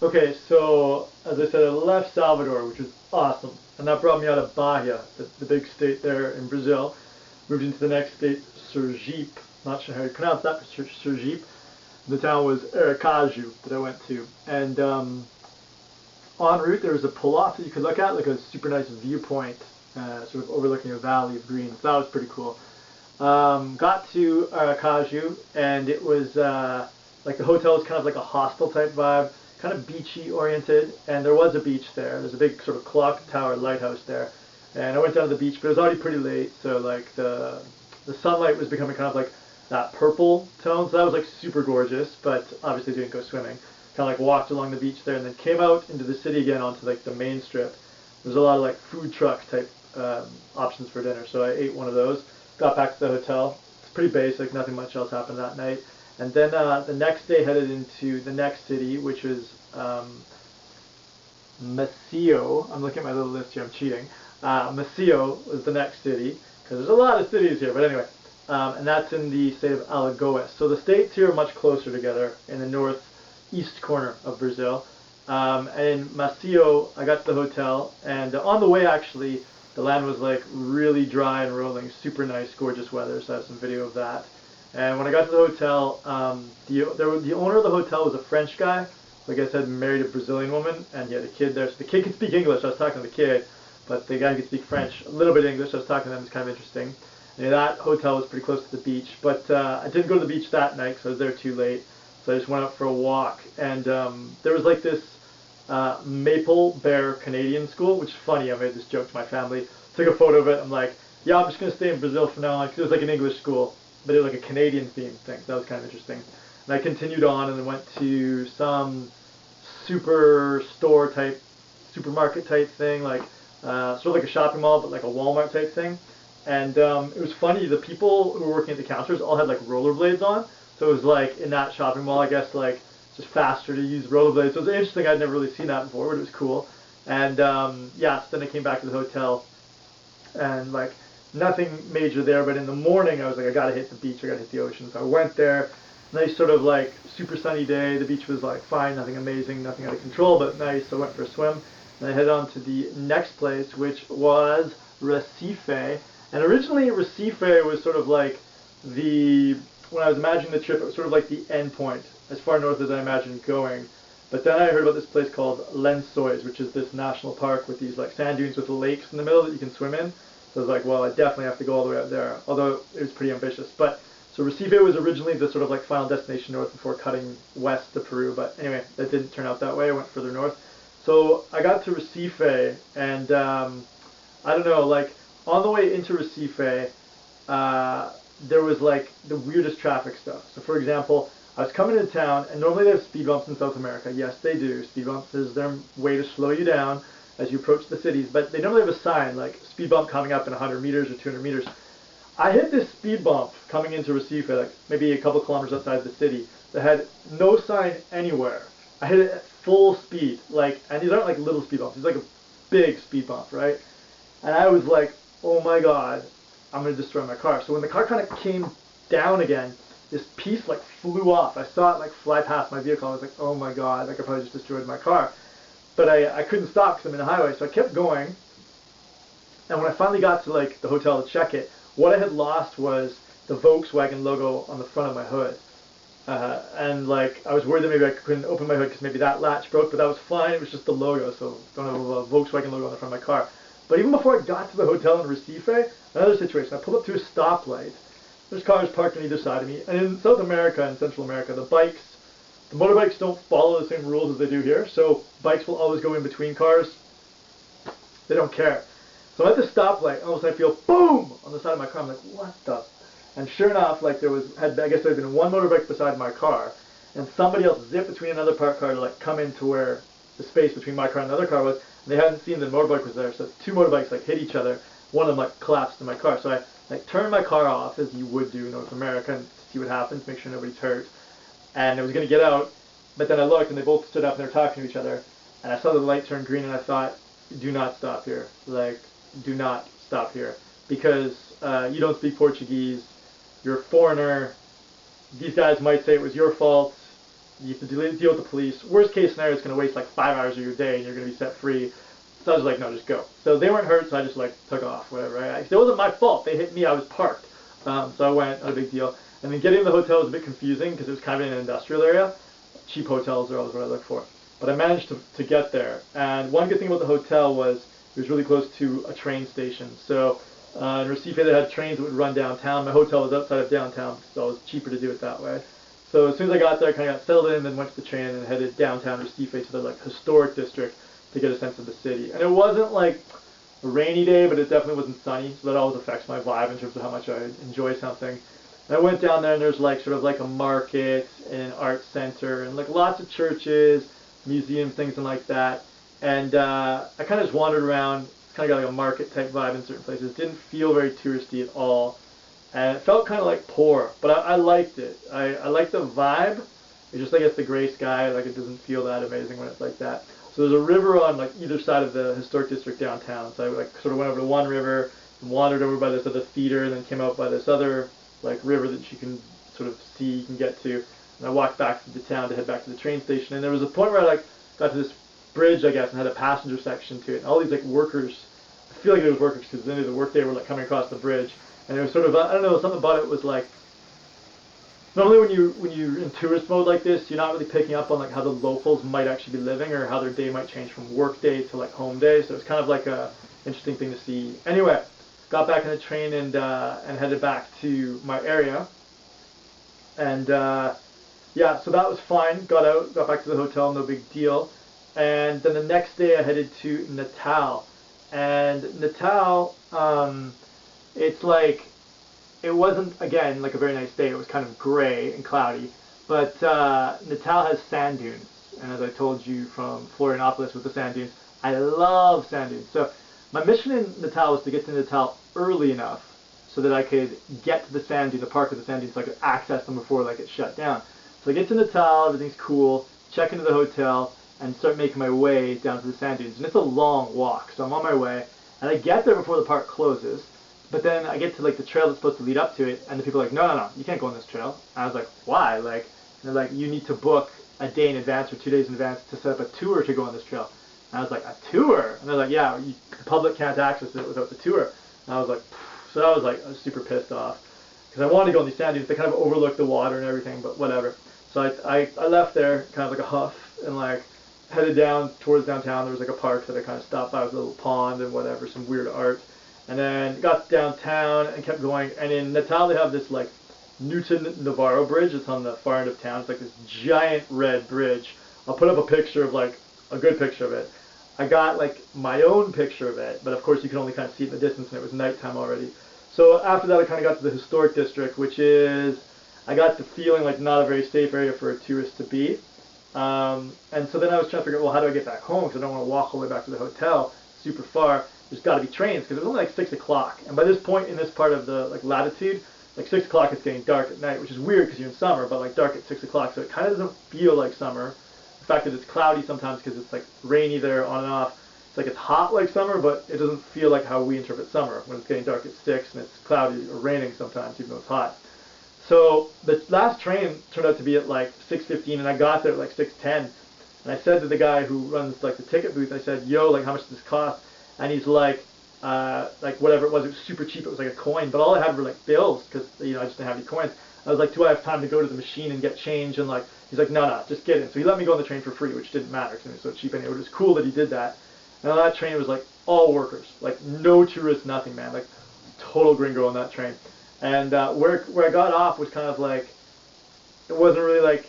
Okay, so as I said, I left Salvador, which was awesome, and that brought me out of Bahia, the big state there in Brazil. Moved into the next state, Sergipe. Not sure how you pronounce that, but Sergipe. The town was Aracaju that I went to, and en route there was a pull-off that you could look at, like a super nice viewpoint, sort of overlooking a valley of green. So that was pretty cool. Got to Aracaju, and it was like the hotel was kind of like a hostel type vibe, kind of beachy oriented, and there was a beach there. There's a big sort of clock tower lighthouse there, and I went down to the beach, but it was already pretty late, so like the sunlight was becoming kind of like that purple tone, so that was like super gorgeous, but obviously didn't go swimming. Kind of like walked along the beach there, and then came out into the city again onto like the main strip. There's a lot of like food truck type options for dinner, so I ate one of those. Got back to the hotel. It's pretty basic. Nothing much else happened that night. And then the next day headed into the next city, which was Maceio. I'm looking at my little list here. I'm cheating. Maceio was the next city because there's a lot of cities here. But anyway, and that's in the state of Alagoas. So the states here are much closer together in the northeast corner of Brazil. And in Maceio, I got to the hotel, and on the way actually, the land was like really dry and rolling, super nice, gorgeous weather. So I have some video of that. And when I got to the hotel, the owner of the hotel was a French guy. Like I said, married a Brazilian woman, and he had a kid there. So the kid could speak English. I was talking to the kid, but the guy could speak French, a little bit English. I was talking to them. It's kind of interesting. And that hotel was pretty close to the beach, but I didn't go to the beach that night because I was there too late. So I just went out for a walk, and there was like this Maple Bear Canadian school, which is funny. I made this joke to my family. Took a photo of it. I'm like, yeah, I'm just gonna stay in Brazil for now, because it was like an English school, but it was like a Canadian themed thing. So that was kind of interesting. And I continued on and then went to some super store type, supermarket type thing, like sort of like a shopping mall, but like a Walmart type thing. And it was funny. The people who were working at the counters all had like rollerblades on, so it was like in that shopping mall, I guess like just faster to use rollerblades. So it was interesting. I'd never really seen that before, but it was cool. And yeah, so then I came back to the hotel, and like nothing major there. But in the morning, I was like, I gotta hit the beach. I gotta hit the ocean. So I went there. Nice sort of like super sunny day. The beach was like fine, nothing amazing, nothing out of control, but nice. So I went for a swim, and I headed on to the next place, which was Recife. And originally, Recife was sort of like the when I was imagining the trip, it was sort of like the end point, as far north as I imagined going. But then I heard about this place called Lençóis, which is this national park with these like sand dunes with lakes in the middle that you can swim in. So I was like, well, I definitely have to go all the way out there, although it was pretty ambitious. But so Recife was originally the sort of like final destination north before cutting west to Peru. But anyway, that didn't turn out that way. I went further north. So I got to Recife, and I don't know, like on the way into Recife, there was like the weirdest traffic stuff. So for example, I was coming into town, and normally they have speed bumps in South America. Yes, they do. Speed bumps is their way to slow you down as you approach the cities. But they normally have a sign like speed bump coming up in 100 meters or 200 meters. I hit this speed bump coming into Recife, like maybe a couple kilometers outside the city, that had no sign anywhere. I hit it at full speed, like, and these aren't like little speed bumps. These are like a big speed bump, right? And I was like, oh my god, I'm gonna destroy my car. So when the car kind of came down again, this piece like flew off. I saw it like fly past my vehicle. I was like, oh my god, like I probably just destroyed my car. But I couldn't stop because I'm in the highway, so I kept going. And when I finally got to like the hotel to check it, what I had lost was the Volkswagen logo on the front of my hood. And like I was worried that maybe I couldn't open my hood because maybe that latch broke, but that was fine. It was just the logo, so don't have a Volkswagen logo on the front of my car. But even before I got to the hotel in Recife, another situation. I pulled up to a stoplight. There's cars parked on either side of me, and in South America and Central America, the motorbikes don't follow the same rules as they do here. So bikes will always go in between cars. They don't care. So at the stoplight, all of a sudden I feel boom on the side of my car. I'm like, what the? And sure enough, like I guess there had been one motorbike beside my car, and somebody else zipped between another parked car to like come into where the space between my car and another car was. And they hadn't seen the motorbike was there, so two motorbikes like hit each other. One of them like collapsed in my car. So I like turned my car off as you would do in North America and see what happens, make sure nobody's hurt. And I was gonna get out, but then I looked and they both stood up and they were talking to each other. And I saw the light turn green and I thought, do not stop here. Like, do not stop here because you don't speak Portuguese. You're a foreigner. These guys might say it was your fault. You have to deal with the police. Worst case scenario, it's going to waste like 5 hours of your day, and you're going to be set free. So I was like, no, just go. So they weren't hurt, so I just like took off, whatever. Right? It wasn't my fault. They hit me. I was parked. So I went, not a big deal. And then getting to the hotel was a bit confusing because it was kind of in an industrial area. Cheap hotels are always what I look for. But I managed to get there. And one good thing about the hotel was it was really close to a train station. So in Recife, they had trains that would run downtown. My hotel was outside of downtown, so it was cheaper to do it that way. So as soon as I got there, I kind of got settled in, then went to the train and headed downtown Recife to the like historic district to get a sense of the city. And it wasn't like a rainy day, but it definitely wasn't sunny, so that always affects my vibe in terms of how much I enjoy something. And I went down there, and there's like sort of like a market and an art center, and like lots of churches, museums, things like that. And I kind of just wandered around. Kind of got like a market type vibe in certain places. Didn't feel very touristy at all, and it felt kind of like poor, but I liked it. I liked the vibe. It's just, I guess, the gray sky. Like, it doesn't feel that amazing when it's like that. So there's a river on like either side of the historic district downtown. So I like sort of went over to one river and wandered over by this other theater, and then came out by this other like river that you can sort of see, you can get to. And I walked back to the town to head back to the train station. And there was a point where I like got to this bridge, I guess, and had a passenger section to it. And all these like workers, I feel like it was workers because at the end of the workday were like coming across the bridge. And it was sort of, I don't know, something about it was like, normally when you're in tourist mode like this, you're not really picking up on like how the locals might actually be living or how their day might change from work day to like home day. So it's kind of like a interesting thing to see. Anyway, got back in the train and headed back to my area. And yeah, so that was fine. Got out, got back to the hotel, no big deal. And then the next day I headed to Natal. And Natal, it's like, it wasn't, again, like a very nice day. It was kind of gray and cloudy. But Natal has sand dunes. And as I told you from Florianopolis with the sand dunes, I love sand dunes. So my mission in Natal was to get to Natal early enough so that I could get to the sand dune, the park of the sand dunes, so I could access them before like it shut down. So I get to Natal, everything's cool, check into the hotel, and start making my way down to the sand dunes. And it's a long walk, so I'm on my way. And I get there before the park closes. But then I get to like the trail that's supposed to lead up to it, and the people are like, no, you can't go on this trail. And I was like, why? Like, and they're like, you need to book a day in advance or 2 days in advance to set up a tour to go on this trail. And I was like, a tour? And they're like, yeah, the public can't access it without the tour. And I was like, pfft. So I was super pissed off because I wanted to go on these sand dunes. They kind of overlook the water and everything, but whatever. So I left there kind of like a huff and like headed down towards downtown. There was like a park that I kind of stopped by with a little pond and whatever, some weird art. And then got downtown and kept going. And in Natal, they have this like Newton Navarro bridge. It's on the far end of town. It's like this giant red bridge. I'll put up a picture of like a good picture of it. I got like my own picture of it, but of course you can only kind of see it in the distance, and it was nighttime already. So after that, I kind of got to the historic district, which is, I got the feeling like not a very safe area for a tourist to be. And so then I was trying to figure out, well, how do I get back home? Because I don't want to walk all the way back to the hotel, super far. There's got to be trains, because it was only like 6 o'clock. And by this point in this part of the like latitude, like 6 o'clock it's getting dark at night, which is weird because you're in summer, but like dark at 6 o'clock, so it kind of doesn't feel like summer. The fact that it's cloudy sometimes because it's like rainy there on and off. It's like it's hot like summer, but it doesn't feel like how we interpret summer when it's getting dark at 6 and it's cloudy or raining sometimes, even though it's hot. So the last train turned out to be at like 6:15, and I got there at like 6:10. And I said to the guy who runs like the ticket booth, I said, yo, like how much does this cost? And he's like whatever it was super cheap. It was like a coin, but all I had were like bills because I just didn't have any coins. I was like, do I have time to go to the machine and get change? And like, he's like, no, just get in. So he let me go on the train for free, which didn't matter because it was so cheap anyway. It was cool that he did that. And on that train, it was like all workers, like no tourists, nothing, man. Like total gringo on that train. And where I got off was kind of like, it wasn't really like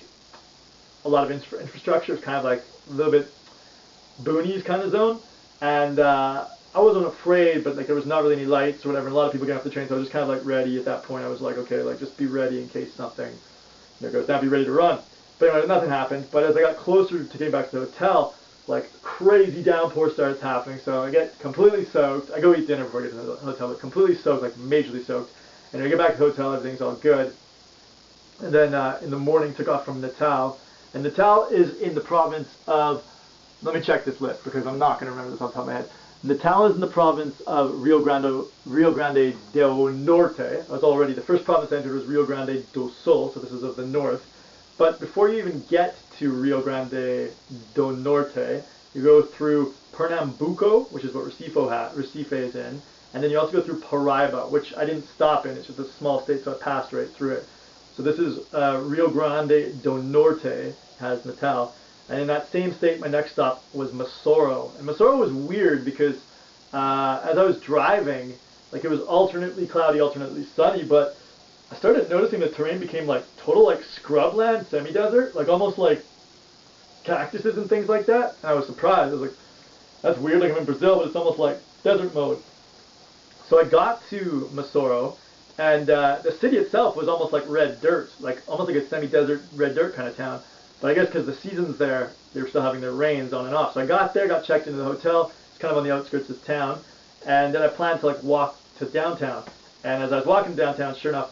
a lot of infrastructure. It was kind of like a little bit boonies kind of zone. And I wasn't afraid, but like there was not really any lights or whatever. And a lot of people get off the train, so I was just kind of like ready at that point. I was like, okay, like just be ready in case something goes down, be ready to run. But anyway, nothing happened. But as I got closer to getting back to the hotel, like crazy downpour starts happening. So I get completely soaked. I go eat dinner before I get to the hotel, but completely soaked, like majorly soaked. And I get back to the hotel, everything's all good. And then in the morning, took off from Natal. And Natal is in the province of, let me check this list because I'm not going to remember this off the top of my head. Natal is in the province of Rio Grande do Norte. That's already, the first province I entered was Rio Grande do Sul, so this is of the north. But before you even get to Rio Grande do Norte, you go through Pernambuco, which is what Recife is in, and then you also go through Paraiba, which I didn't stop in. It's just a small state, so I passed right through it. So this is Rio Grande do Norte, has Natal. And in that same state, my next stop was Mossoro. And Mossoro was weird because as I was driving, like it was alternately cloudy, alternately sunny, but I started noticing the terrain became like total like scrubland, semi-desert, like almost like cactuses and things like that. And I was surprised. I was like, that's weird, like I'm in Brazil, but it's almost like desert mode. So I got to Mossoro, and the city itself was almost like red dirt, like almost like a semi-desert red dirt kind of town. But I guess because the seasons there, they were still having their rains on and off. So I got there, got checked into the hotel. It's kind of on the outskirts of town, and then I planned to like walk to downtown. And as I was walking downtown, sure enough,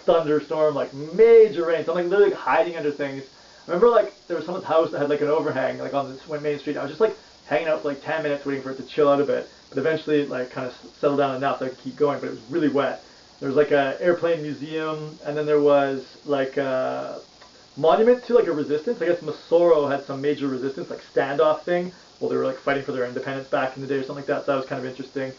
thunderstorm, like major rain. So I'm like literally hiding under things. I remember like there was someone's house that had like an overhang, like on this main street. I was just like hanging out for like 10 minutes waiting for it to chill out a bit. But eventually it like kind of settled down enough that I could keep going. But it was really wet. There was like a airplane museum, and then there was like a monument to like a resistance. I guess Mossoro had some major resistance, like standoff thing, while they were like fighting for their independence back in the day or something like that. So that was kind of interesting.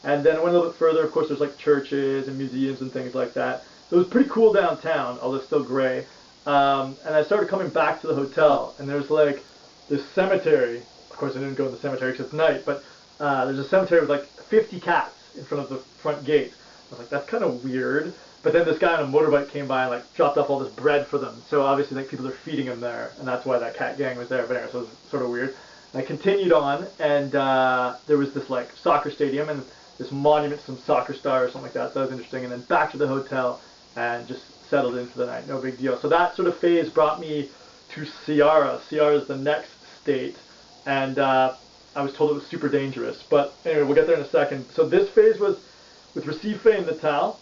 And then I went a little bit further. Of course, there's like churches and museums and things like that. So it was pretty cool downtown, although still gray. And I started coming back to the hotel, and there's like this cemetery. Of course, I didn't go in the cemetery because it's night, but there's a cemetery with like 50 cats in front of the front gate. I was like, that's kind of weird. But then this guy on a motorbike came by and like dropped off all this bread for them. So obviously like people are feeding him there, and that's why that cat gang was there. But anyway, so it was sort of weird. And I continued on, and there was this like soccer stadium and this monument to some soccer star or something like that. So that was interesting. And then back to the hotel and just settled in for the night. No big deal. So that sort of phase brought me to Ceará. Ceará is the next state, and I was told it was super dangerous. But anyway, we'll get there in a second. So this phase was with Recife and Natal.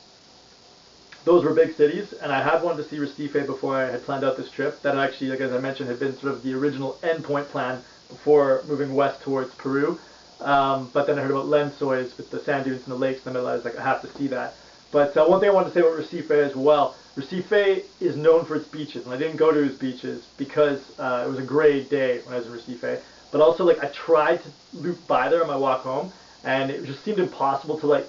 Those were big cities, and I had wanted to see Recife before I had planned out this trip. That actually, like as I mentioned, had been sort of the original endpoint plan before moving west towards Peru. But then I heard about Lençóis with the sand dunes and the lakes in the middle. I was like, I have to see that. But one thing I wanted to say about Recife as well, Recife is known for its beaches, and I didn't go to its beaches because it was a gray day when I was in Recife. But also, like, I tried to loop by there on my walk home, and it just seemed impossible to like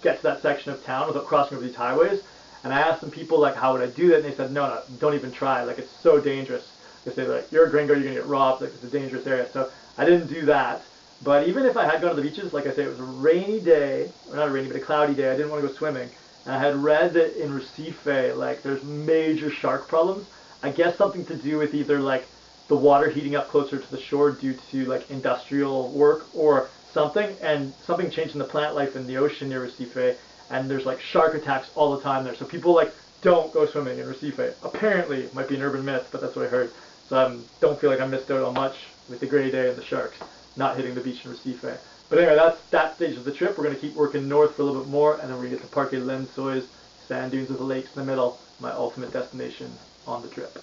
get to that section of town without crossing over these highways. And I asked some people, like, how would I do that? And they said, no, don't even try. Like, it's so dangerous. They say, like, you're a gringo, you're going to get robbed. Like, it's a dangerous area. So I didn't do that. But even if I had gone to the beaches, like I say, it was a rainy day. Or not a rainy, but a cloudy day. I didn't want to go swimming. And I had read that in Recife, like, there's major shark problems. I guess something to do with either, like, the water heating up closer to the shore due to, like, industrial work or something. And something changed in the plant life in the ocean near Recife. And there's like shark attacks all the time there. So people like don't go swimming in Recife. Apparently, it might be an urban myth, but that's what I heard. So I don't feel like I missed out on much with the gray day and the sharks not hitting the beach in Recife. But anyway, that's that stage of the trip. We're going to keep working north for a little bit more, and then we're going to get to Parque Lençóis, sand dunes with the lakes in the middle, my ultimate destination on the trip.